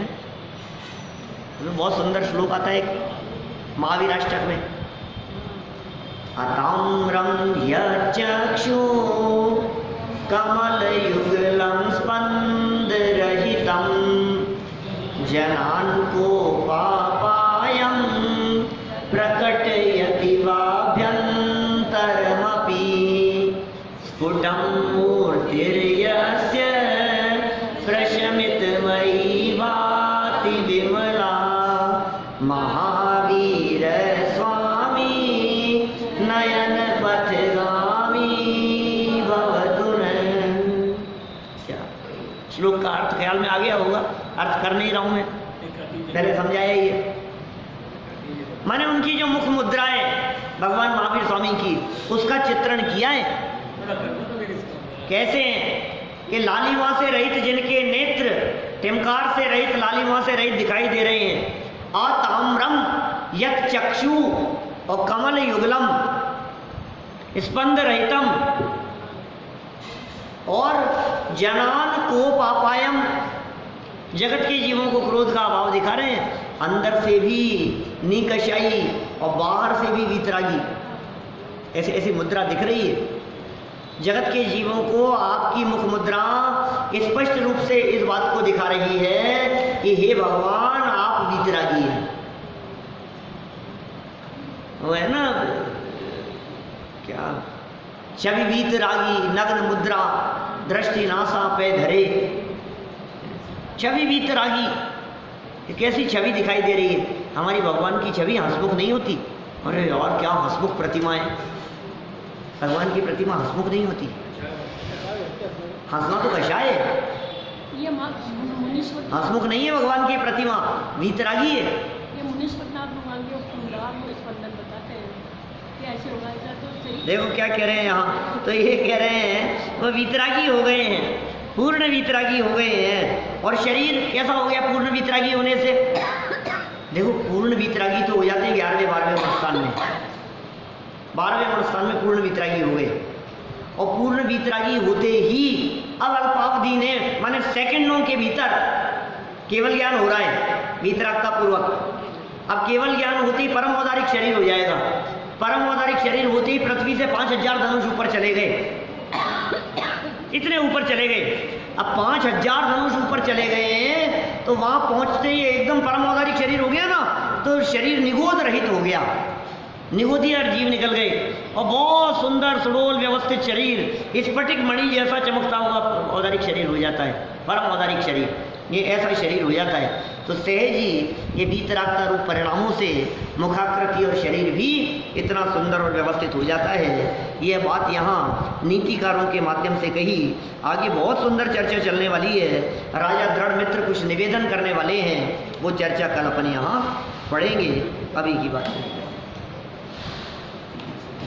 बहुत सुंदर श्लोक आता है महावीर अष्टक में। अताम्रम यचक्षु कमल युगलम स्पंद रहितम जनान को पापायम प्रकटयति वाभ्यंतरमपि स्फुटं मूर्तिर्यस्य प्रशमितमयी भाति विमला महावीर स्वामी नयन पथगामी भवतु न। क्या श्लोक का अर्थ ख्याल में आ गया होगा? अर्थ कर नहीं रहा हूं मैं, पहले समझाया ये। मैंने उनकी जो मुख मुद्रा है भगवान महावीर स्वामी की, उसका चित्रण किया है। कैसे हैं कि लालिमा से रहित जिनके नेत्र टिमकार से रहित, लालिमा से रहित दिखाई दे रहे हैं। अताम्रम यत चक्षु और कमल युगलम स्पंद रहितम, और जनान को पापायम, जगत के जीवों को क्रोध का अभाव दिखा रहे हैं। अंदर से भी निकषाई और बाहर से भी वीतरागी, ऐसे ऐसी मुद्रा दिख रही है। जगत के जीवों को आपकी मुख मुद्रा स्पष्ट रूप से इस बात को दिखा रही है कि हे भगवान आप वीतरागी हैं। वो है ना क्या, छवि वीतरागी नग्न मुद्रा दृष्टि नासा पे धरे। छवि वीतरागी, ये कैसी छवि दिखाई दे रही है? हमारी भगवान की छवि हंसमुख नहीं होती। अरे यार क्या हंसमुख प्रतिमा है, भगवान की प्रतिमा हंसमुख नहीं होती। हंसना तो कषाय है, हंसमुख नहीं है भगवान की प्रतिमा, वीतरागी है। ये मुनीश्वरनाथ भगवान के स्पंदन बताते हैं ऐसे होगा सर, तो सही। देखो क्या कह रहे हैं यहाँ, तो ये कह रहे हैं वो वीतरागी हो गए हैं, पूर्ण वीतरागी हो गए हैं। और शरीर कैसा हो गया पूर्ण वीतरागी होने से? देखो पूर्ण वीतरागी तो हो जाते हैं 11वें 12वें वर्षस्थान में, 12वें वर्षस्थान में पूर्ण वीतरागी हो गए। और पूर्ण वीतरागी होते ही अब अल्पावधि ने माने सेकंडों के भीतर केवल ज्ञान हो रहा है वीतरागता पूर्वक। अब केवल ज्ञान होते ही परम औदारिक शरीर हो जाएगा। परम औदारिक शरीर होते ही पृथ्वी से 5000 धनुष ऊपर चले गए, इतने ऊपर चले गए। अब 5000 धनुष ऊपर चले गए तो वहां पहुंचते ही एकदम परम औदारिक शरीर हो गया ना, तो शरीर निगोद रहित हो गया, निगोदी और जीव निकल गए और बहुत सुंदर सुडोल व्यवस्थित शरीर स्फटिक मणि जैसा चमकता हुआ औदारिक शरीर हो जाता है, परम औदारिक शरीर, ये ऐसा शरीर हो जाता है। तो सहज ही ये वीतरागता रूप परिणामों से मुखाकृति और शरीर भी इतना सुंदर और व्यवस्थित हो जाता है। ये बात यहाँ नीतिकारों के माध्यम से कही। आगे बहुत सुंदर चर्चा चलने वाली है। राजा दृढ़ मित्र कुछ निवेदन करने वाले हैं, वो चर्चा कल अपन यहाँ पढ़ेंगे। अभी की बात है।